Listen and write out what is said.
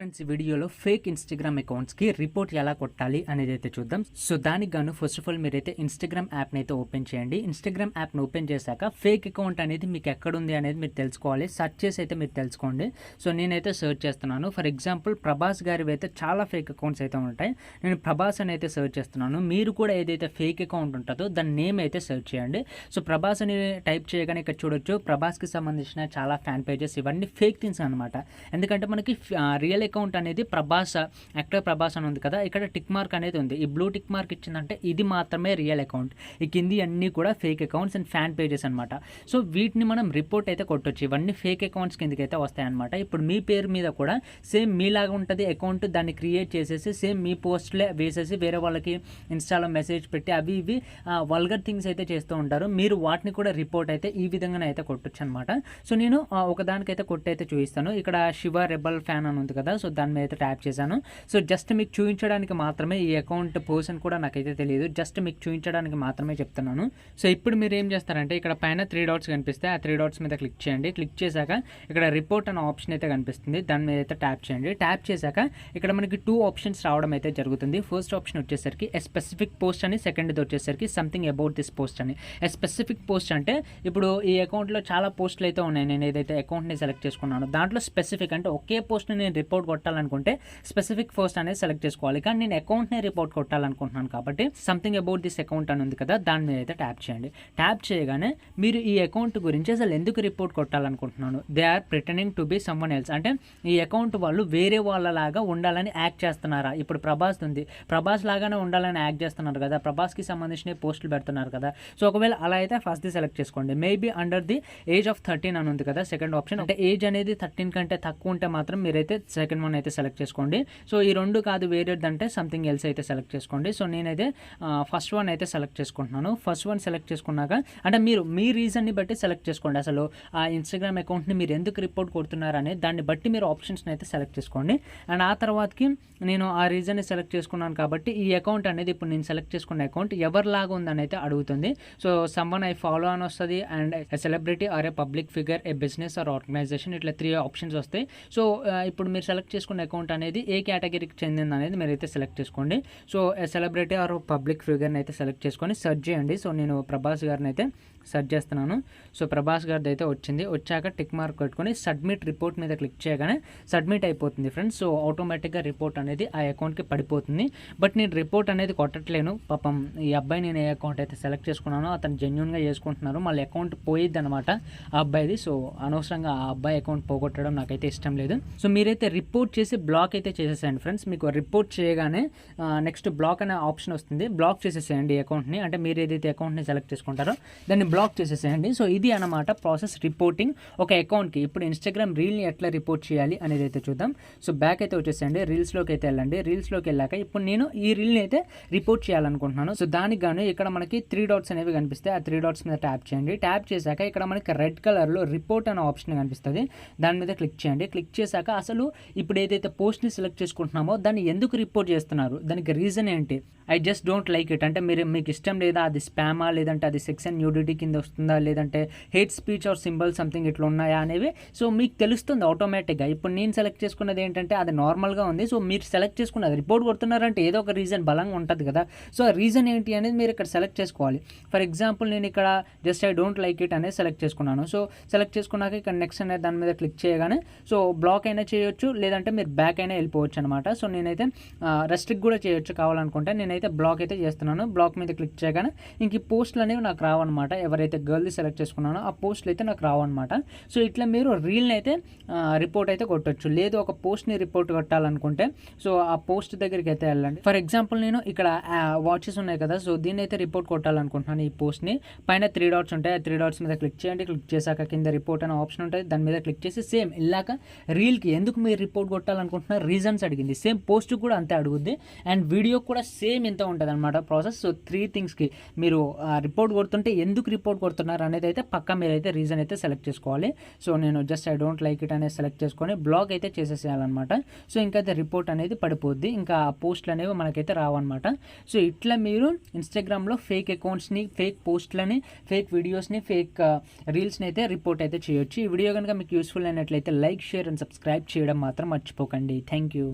Friends ఈ వీడియోలో fake Instagram అకౌంట్స్కి report ఎలా కొట్టాలి అనేది అయితే చూద్దాం. సో దానికి గాను ఫస్ట్ ఆఫ్ ఆల్ మీరైతే ఇన్స్టాగ్రామ్ యాప్ని అయితే ఓపెన్ చేయండి. ఇన్స్టాగ్రామ్ యాప్ని ఓపెన్ చేశాక ఫేక్ అకౌంట్ అనేది మీకు ఎక్కడుంది అనేది మీరు తెలుసుకోవాలి. సెర్చ్ చేసి అయితే మీరు తెలుసుకోండి. సో నేనైతే సెర్చ్ చేస్తున్నాను. ఫర్ ఎగ్జాంపుల్ ప్రభాస్ గారివి అయితే చాలా ఫేక్ అకౌంట్స్ అయితే ఉంటాయి. నేను ప్రభాస్ అని అయితే సెర్చ్ చేస్తున్నాను. మీరు కూడా ఏదైతే ఫేక్ అకౌంట్ ఉంటుందో దాని నేమ్ అయితే సెర్చ్ చేయండి. సో ప్రభాస్ అని టైప్ చేయగానే ఇక్కడ చూడొచ్చు ప్రభాస్కి సంబంధించిన చాలా ఫ్యాన్ పేజెస్, ఇవన్నీ ఫేక్ థింగ్స్ అనమాట. ఎందుకంటే మనకి రియల్ అకౌంట్ అనేది ప్రభాస్, యాక్టర్ ప్రభాస్ అని ఉంది కదా, ఇక్కడ టిక్ మార్క్ అనేది ఉంది. ఈ బ్లూ టిక్ మార్క్ ఇచ్చిందంటే ఇది మాత్రమే రియల్ అకౌంట్. ఈ కింది అన్నీ కూడా fake accounts and fan pages అనమాట. సో వీటిని మనం రిపోర్ట్ అయితే కొట్టొచ్చు. ఇవన్నీ ఫేక్ అకౌంట్స్ కిందకి అయితే వస్తాయన్నమాట. ఇప్పుడు మీ పేరు మీద కూడా సేమ్ మీలాగా ఉంటుంది అకౌంట్, దాన్ని క్రియేట్ చేసేసి సేమ్ మీ పోస్ట్లే వేసేసి వేరే వాళ్ళకి ఇన్స్టాలో మెసేజ్ పెట్టి అవి ఇవి వల్గర్ థింగ్స్ అయితే చేస్తూ ఉంటారు. మీరు వాటిని కూడా రిపోర్ట్ అయితే ఈ విధంగా అయితే కొట్టొచ్చు అనమాట. సో నేను ఒకదానికైతే కొట్టయితే చూపిస్తాను. ఇక్కడ శివ రెబల్ ఫ్యాన్ అని ఉంది కదా, సో దాని మీద అయితే ట్యాప్ చేశాను. సో జస్ట్ మీకు చూపించడానికి మాత్రమే, ఈ అకౌంట్ పర్సన్ కూడా నాకైతే తెలియదు, జస్ట్ మీకు చూపించడానికి మాత్రమే చెప్తున్నాను. సో ఇప్పుడు మీరు ఏం చేస్తారంటే ఇక్కడ పైన 3 డాట్స్ కనిపిస్తే ఆ 3 డాట్స్ మీద క్లిక్ చేయండి. క్లిక్ చేశాక ఇక్కడ రిపోర్ట్ అనే ఆప్షన్ అయితే కనిపిస్తుంది, దాని మీద అయితే ట్యాప్ చేయండి. ట్యాప్ చేశాక ఇక్కడ మనకి 2 ఆప్షన్స్ రావడం అయితే జరుగుతుంది. ఫస్ట్ ఆప్షన్ వచ్చేసరికి ఎ స్పెసిఫిక్ పోస్ట్ అని, సెకండ్ది వచ్చేసరికి సంథింగ్ అబౌట్ దిస్ పోస్ట్ అని. ఎ స్పెసిఫిక్ పోస్ట్ అంటే ఇప్పుడు ఈ అకౌంట్లో చాలా పోస్టులు అయితే ఉన్నాయి. నేను ఏదైతే అకౌంట్ని సెలెక్ట్ చేసుకున్నాను దాంట్లో స్పెసిఫిక్ అంటే ఒకే పోస్ట్ని నేను రిపోర్ట్ కొట్టాలనుకుంటే స్పెసిఫిక్ పోస్ట్ అనేది సెలెక్ట్ చేసుకోవాలి. కానీ నేను అకౌంట్ని రిపోర్ట్ కొట్టాలనుకుంటున్నాను కాబట్టి సంథింగ్ అబౌట్ దిస్ అకౌంట్ అని ఉంది కదా, దాని మీద అయితే ట్యాప్ చేయండి. ట్యాప్ చేయగానే మీరు ఈ అకౌంట్ గురించి అసలు ఎందుకు రిపోర్ట్ కొట్టాలనుకుంటున్నాను, they are pretending to be someone else, అంటే ఈ అకౌంట్ వాళ్ళు వేరే వాళ్ళలాగా ఉండాలని యాక్ట్ చేస్తున్నారా. ఇప్పుడు ప్రభాస్ ఉంది, ప్రభాస్ లాగానే ఉండాలని యాక్ట్ చేస్తున్నారు కదా, ప్రభాస్కి సంబంధించిన పోస్టులు పెడుతున్నారు కదా. సో ఒకవేళ అలా అయితే ఫస్ట్ది సెలెక్ట్ చేసుకోండి. Maybe under the age of 13 అని ఉంది కదా సెకండ్ ఆప్షన్, అంటే ఏజ్ అనేది 13 కంటే తక్కువ ఉంటే మాత్రం మీరైతే సెకండ్ వన్ అయితే సెలెక్ట్ చేసుకోండి. సో ఈ రెండు కాదు వేరేదంటే సంథింగ్ ఎల్స్ అయితే సెలెక్ట్ చేసుకోండి. సో నేనైతే ఫస్ట్ వన్ అయితే సెలెక్ట్ చేసుకుంటున్నాను. ఫస్ట్ వన్ సెలెక్ట్ చేసుకున్నాక అంటే మీరు మీ రీజన్ని బట్టి సెలెక్ట్ చేసుకోండి. అసలు ఆ ఇన్స్టాగ్రామ్ అకౌంట్ని మీరు ఎందుకు రిపోర్ట్ కొడుతున్నారనే దాన్ని బట్టి మీరు ఆప్షన్స్ని అయితే సెలెక్ట్ చేసుకోండి. అండ్ ఆ తర్వాతకి నేను ఆ రీజన్ని సెలెక్ట్ చేసుకున్నాను కాబట్టి ఈ అకౌంట్ అనేది ఇప్పుడు నేను సెలెక్ట్ చేసుకున్న అకౌంట్ ఎవరిలాగా ఉందని అయితే అడుగుతుంది. సో సమ్వన్ ఐ ఫాలో అని వస్తుంది, and a celebrity or a public figure, a business or organization, ఇట్లా 3 ఆప్షన్స్ వస్తాయి. సో ఇప్పుడు మీరు సెలెక్ట్ చేసుకున్న అకౌంట్ అనేది ఏ కేటగిరీకి చెందింది అనేది మీరైతే సెలెక్ట్ చేసుకోండి. సో సెలబ్రిటీ ఆర్ పబ్లిక్ ఫిగర్ని అయితే సెలెక్ట్ చేసుకొని సెర్చ్ చేయండి. సో నేను ప్రభాస్ గారిని అయితే సెర్చ్ చేస్తున్నాను. సో ప్రభాస్ గారిది అయితే వచ్చింది. వచ్చాక టిక్ మార్క్ పెట్టుకొని సబ్మిట్ రిపోర్ట్ మీద క్లిక్ చేయగానే సబ్మిట్ అయిపోతుంది ఫ్రెండ్స్. సో ఆటోమేటిక్గా రిపోర్ట్ అనేది ఆ అకౌంట్కి పడిపోతుంది. బట్ నేను రిపోర్ట్ అనేది కొట్టట్లేను. పాపం ఈ అబ్బాయి నేను ఏ అకౌంట్ అయితే సెలెక్ట్ చేసుకున్నానో అతను జెన్యున్గా చేసుకుంటున్నారు, మళ్ళీ అకౌంట్ పోయిద్ది అనమాట ఆ అబ్బాయిది. సో అనవసరంగా ఆ అబ్బాయి అకౌంట్ పోగొట్టడం నాకైతే ఇష్టం లేదు. సో మీరైతే రిపోర్ట్ చేసి బ్లాక్ అయితే చేసేసేయండి ఫ్రెండ్స్. మీకు రిపోర్ట్ చేయగానే నెక్స్ట్ బ్లాక్ అనే ఆప్షన్ వస్తుంది, బ్లాక్ చేసేసేయండి అకౌంట్ని. అంటే మీరు ఏదైతే అకౌంట్ని సెలెక్ట్ చేసుకుంటారో దాన్ని బ్లాక్ చేసేసేయండి. సో ఇది అనమాట ప్రాసెస్ రిపోర్టింగ్ ఒక అకౌంట్కి. ఇప్పుడు ఇన్స్టాగ్రామ్ రీల్ని ఎట్లా రిపోర్ట్ చేయాలి అనేది అయితే చూద్దాం. సో బ్యాక్ అయితే వచ్చేసేయండి, రీల్స్లోకి అయితే వెళ్ళండి. రీల్స్లోకి వెళ్ళాక ఇప్పుడు నేను ఈ రీల్ని అయితే రిపోర్ట్ చేయాలనుకుంటున్నాను. సో దానికి గాను ఇక్కడ మనకి 3 డాట్స్ అనేవి కనిపిస్తాయి. ఆ 3 డాట్స్ మీద ట్యాప్ చేయండి. ట్యాప్ చేశాక ఇక్కడ మనకి రెడ్ కలర్లో రిపోర్ట్ అనే ఆప్షన్ కనిపిస్తుంది, దాని మీద క్లిక్ చేయండి. క్లిక్ చేశాక అసలు ఇప్పుడు ఏదైతే పోస్ట్ని సెలెక్ట్ చేసుకుంటున్నామో దాన్ని ఎందుకు రిపోర్ట్ చేస్తున్నారు, దానికి రీజన్ ఏంటి, I just don't like it అంటే మీకు ఇష్టం లేదా, అది స్పామా, లేదంటే అది సెక్స్ అండ్ న్యూడిటీ కింద వస్తుందా, లేదంటే hate speech or symbol something ఇట్లా ఉన్నాయా అనేవి సో మీకు తెలుస్తుంది ఆటోమేటిక్గా. ఇప్పుడు నేను సెలెక్ట్ చేసుకున్నది ఏంటంటే అది నార్మల్గా ఉంది. సో మీరు సెలెక్ట్ చేసుకున్నది రిపోర్ట్ కొడుతున్నారంటే ఏదో ఒక రీజన్ బలంగా ఉంటుంది కదా. సో ఆ రీజన్ ఏంటి అనేది మీరు ఇక్కడ సెలెక్ట్ చేసుకోవాలి. ఫర్ ఎగ్జాంపుల్ నేను ఇక్కడ just I don't like it అనేది సెలెక్ట్ చేసుకున్నాను. సో సెలెక్ట్ చేసుకున్నాక ఇక్కడ నెక్స్ట్ అనేది దాని మీద క్లిక్ చేయగానే సో బ్లాక్ అయినా చేయొచ్చు, లేదంటే మీరు బ్యాక్ అయినా వెళ్ళిపోవచ్చు అనమాట. సో నేనైతే రెస్ట్రిక్ట్ కూడా చేయొచ్చు కావాలనుకుంటే. నేనైతే బ్లాక్ అయితే చేస్తున్నాను. బ్లాక్ మీద క్లిక్ చేయగానే ఇంక ఈ పోస్టులు అనేవి నాకు రావన్నమాట. ఎవరైతే గర్ల్ది సెలెక్ట్ చేసుకున్నానో ఆ పోస్టులు అయితే నాకు రావన్నమాట. సో ఇట్లా మీరు రీల్ని అయితే రిపోర్ట్ అయితే కొట్టొచ్చు. లేదు ఒక పోస్ట్ని రిపోర్ట్ కొట్టాలనుకుంటే సో ఆ పోస్ట్ దగ్గరికి అయితే వెళ్ళండి. ఫర్ ఎగ్జాంపుల్ నేను ఇక్కడ వాచెస్ ఉన్నాయి కదా, సో దీన్ని అయితే రిపోర్ట్ కొట్టాలనుకుంటున్నాను. ఈ పోస్ట్ని పైన 3 డాట్స్ ఉంటాయి, ఆ 3 డాట్స్ మీద క్లిక్ చేయండి. క్లిక్ చేశాక కింద రిపోర్ట్ అనే ఆప్షన్ ఉంటుంది, దాని మీద క్లిక్ చేసి సేమ్ ఇలాక రీల్కి ఎందుకు మీరు రిపోర్ట్ కొట్టాలనుకుంటున్నారు రీజన్స్ అడిగింది. సేమ్ పోస్ట్ కూడా అంతే అడుగుద్ది, అండ్ వీడియో కూడా సేమ్ ఇంత ఉంటుంది అనమాట ప్రాసెస్. సో 3 థింగ్స్కి మీరు రిపోర్ట్ కొడుతుంటే ఎందుకు రిపోర్ట్ కొడుతున్నారు అనేది అయితే పక్కా మీరైతే రీజన్ అయితే సెలెక్ట్ చేసుకోవాలి. సో నేను just I don't like it అనేది సెలెక్ట్ చేసుకొని బ్లాక్ అయితే చేసేసేయాలన్నమాట. సో ఇంకా అయితే రిపోర్ట్ అనేది పడిపోద్ది, ఇంకా ఆ పోస్టులు అనేవి మనకైతే రావన్నమాట. సో ఇట్లా మీరు ఇన్స్టాగ్రామ్లో ఫేక్ అకౌంట్స్ని, ఫేక్ పోస్టులని, ఫేక్ వీడియోస్ని, ఫేక్ రీల్స్ని అయితే రిపోర్ట్ అయితే చేయొచ్చు. ఈ వీడియో కనుక మీకు యూస్ఫుల్ అయినట్లయితే లైక్, షేర్ అండ్ సబ్స్క్రైబ్ చేయడం మాత్రం మర్చిపోకండి. Thank you.